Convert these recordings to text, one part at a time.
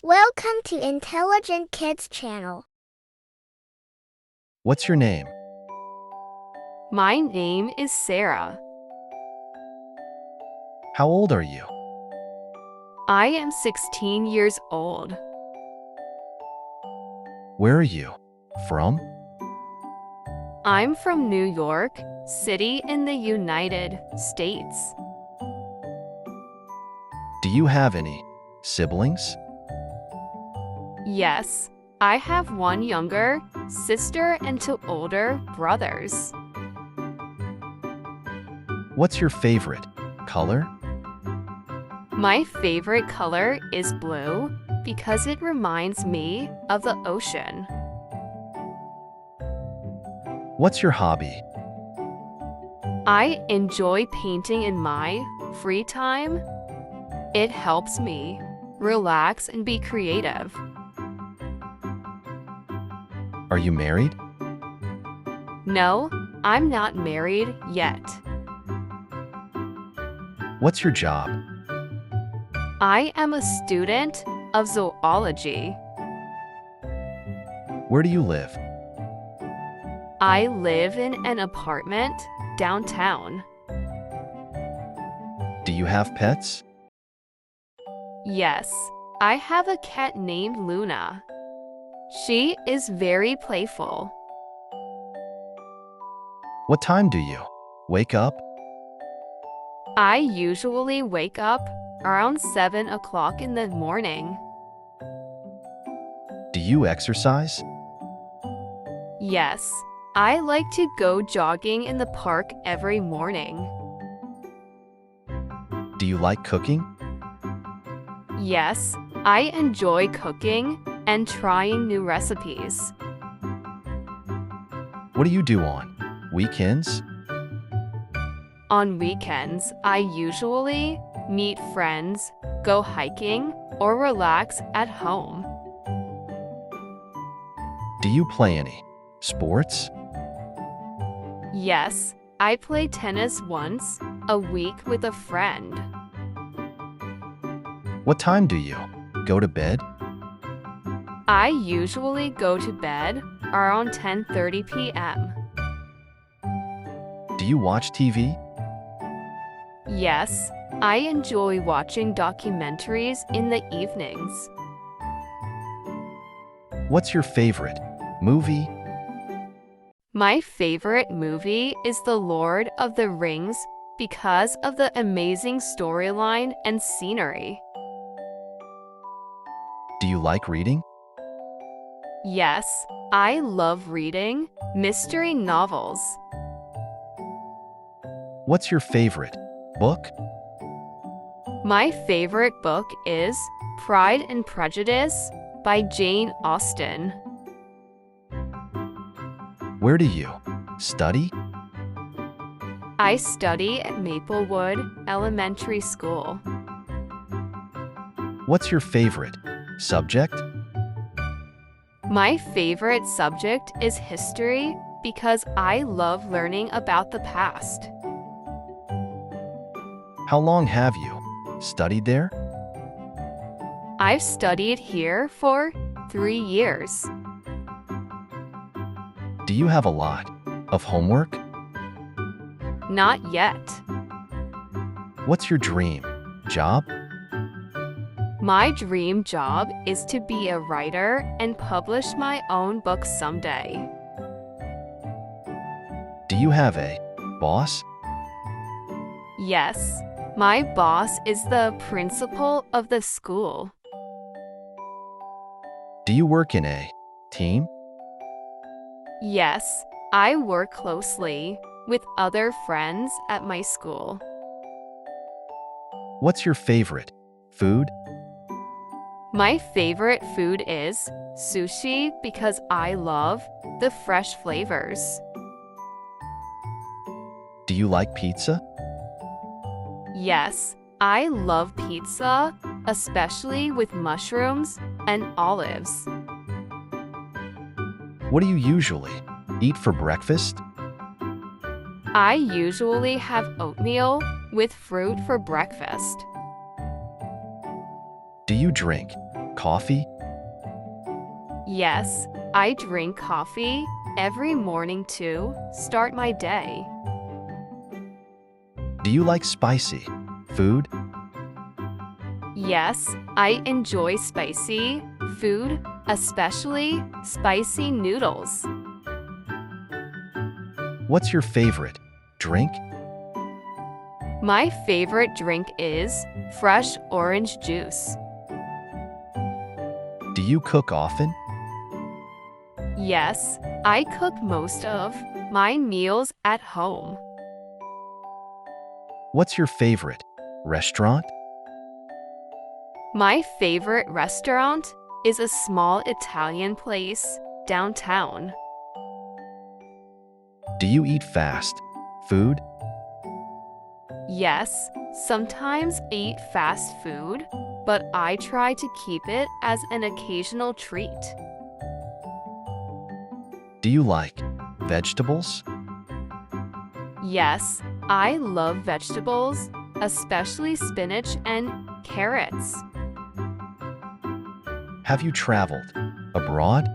Welcome to Intelligent Kids channel. What's your name? My name is Sarah. How old are you? I am 16 years old. Where are you from? I'm from New York City in the United States. Do you have any siblings? Yes, I have one younger sister and two older brothers. What's your favorite color? My favorite color is blue because it reminds me of the ocean. What's your hobby? I enjoy painting in my free time. It helps me relax and be creative. Are you married? No, I'm not married yet. What's your job? I am a student of zoology. Where do you live? I live in an apartment downtown. Do you have pets? Yes, I have a cat named Luna. She is very playful. What time do you wake up? I usually wake up around 7 o'clock in the morning. Do you exercise? Yes, I like to go jogging in the park every morning. Do you like cooking? Yes, I enjoy cooking and trying new recipes. What do you do on weekends? On weekends, I usually meet friends, go hiking, or relax at home. Do you play any sports? Yes, I play tennis once a week with a friend. What time do you go to bed? I usually go to bed around 10:30 p.m. Do you watch TV? Yes, I enjoy watching documentaries in the evenings. What's your favorite movie? My favorite movie is The Lord of the Rings because of the amazing storyline and scenery. Do you like reading? Yes, I love reading mystery novels. What's your favorite book? My favorite book is Pride and Prejudice by Jane Austen. Where do you study? I study at Maplewood Elementary School. What's your favorite subject? My favorite subject is history because I love learning about the past. How long have you studied there? I've studied here for 3 years. Do you have a lot of homework? Not yet. What's your dream job? My dream job is to be a writer and publish my own books someday. Do you have a boss? Yes, my boss is the principal of the school. Do you work in a team? Yes, I work closely with other friends at my school. What's your favorite food? My favorite food is sushi because I love the fresh flavors. Do you like pizza? Yes, I love pizza, especially with mushrooms and olives. What do you usually eat for breakfast? I usually have oatmeal with fruit for breakfast. Do you drink coffee? Yes, I drink coffee every morning to start my day. Do you like spicy food? Yes, I enjoy spicy food, especially spicy noodles. What's your favorite drink? My favorite drink is fresh orange juice. Do you cook often? Yes, I cook most of my meals at home. What's your favorite restaurant? My favorite restaurant is a small Italian place downtown. Do you eat fast food? Yes, sometimes I eat fast food, but I try to keep it as an occasional treat. Do you like vegetables? Yes, I love vegetables, especially spinach and carrots. Have you traveled abroad?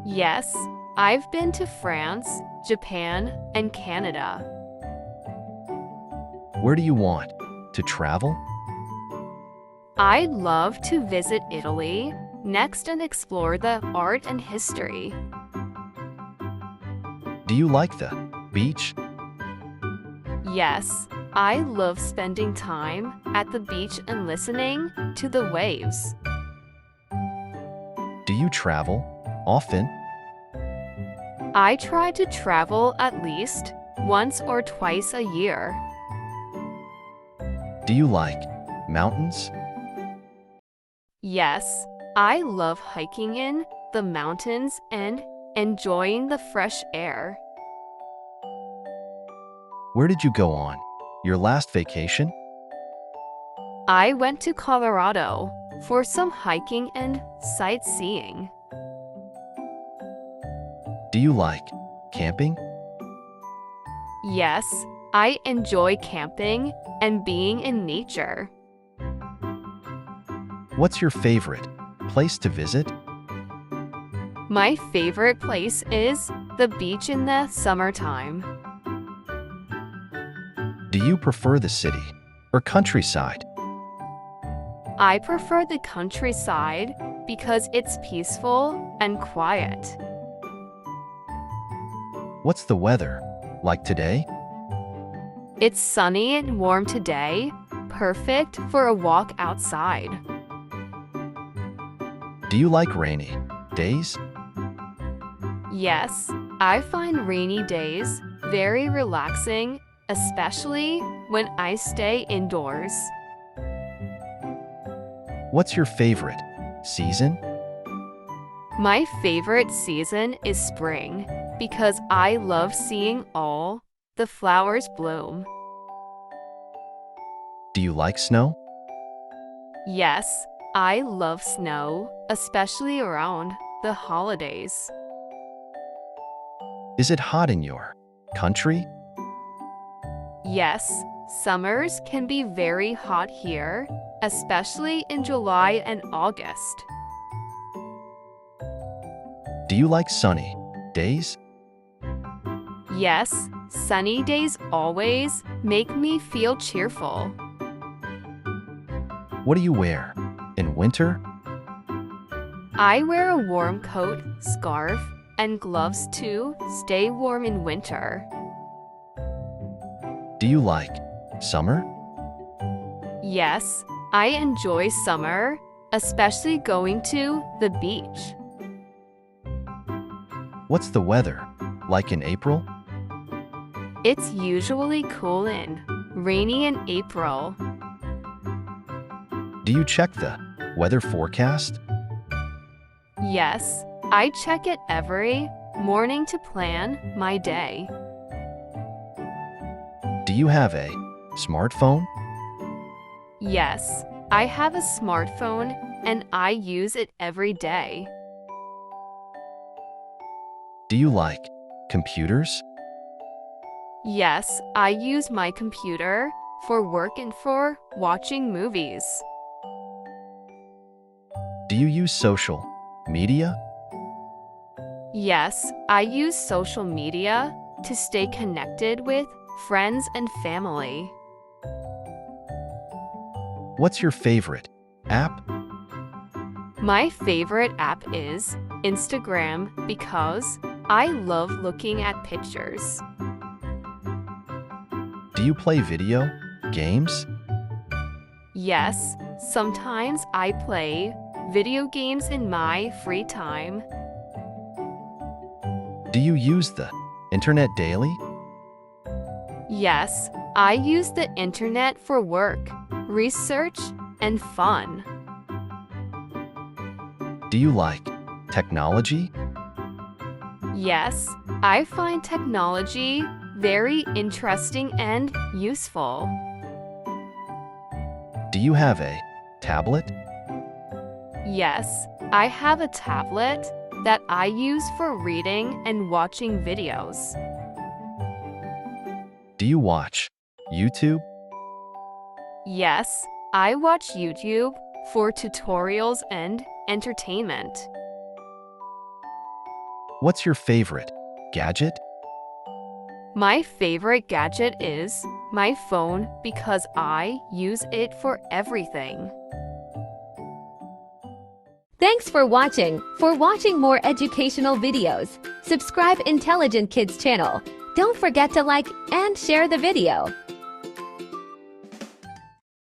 Yes, I've been to France, Japan, and Canada. Where do you want to travel? I'd love to visit Italy next and explore the art and history. Do you like the beach? Yes, I love spending time at the beach and listening to the waves. Do you travel often? I try to travel at least once or twice a year. Do you like mountains? Yes, I love hiking in the mountains and enjoying the fresh air. Where did you go on your last vacation? I went to Colorado for some hiking and sightseeing. Do you like camping? Yes, I enjoy camping and being in nature. What's your favorite place to visit? My favorite place is the beach in the summertime. Do you prefer the city or countryside? I prefer the countryside because it's peaceful and quiet. What's the weather like today? It's sunny and warm today, perfect for a walk outside. Do you like rainy days? Yes, I find rainy days very relaxing, especially when I stay indoors. What's your favorite season? My favorite season is spring because I love seeing all the flowers bloom. Do you like snow? Yes, I love snow, especially around the holidays. Is it hot in your country? Yes, summers can be very hot here, especially in July and August. Do you like sunny days? Yes, sunny days always make me feel cheerful. What do you wear in winter? I wear a warm coat, scarf, and gloves to stay warm in winter. Do you like summer? Yes, I enjoy summer, especially going to the beach. What's the weather like in April? It's usually cool and rainy in April. Do you check the weather forecast? Yes, I check it every morning to plan my day. Do you have a smartphone? Yes, I have a smartphone and I use it every day. Do you like computers? Yes, I use my computer for work and for watching movies. Do you use social media? Yes, I use social media to stay connected with friends and family. What's your favorite app? My favorite app is Instagram because I love looking at pictures. Do you play video games? Yes, sometimes I play video games in my free time. Do you use the internet daily? Yes, I use the internet for work, research, and fun. Do you like technology? Yes, I find technology very interesting and useful. Do you have a tablet? Yes, I have a tablet that I use for reading and watching videos. Do you watch YouTube? Yes, I watch YouTube for tutorials and entertainment. What's your favorite gadget? My favorite gadget is my phone because I use it for everything. Thanks for watching. For watching more educational videos, subscribe Intelligent Kids channel. Don't forget to like and share the video.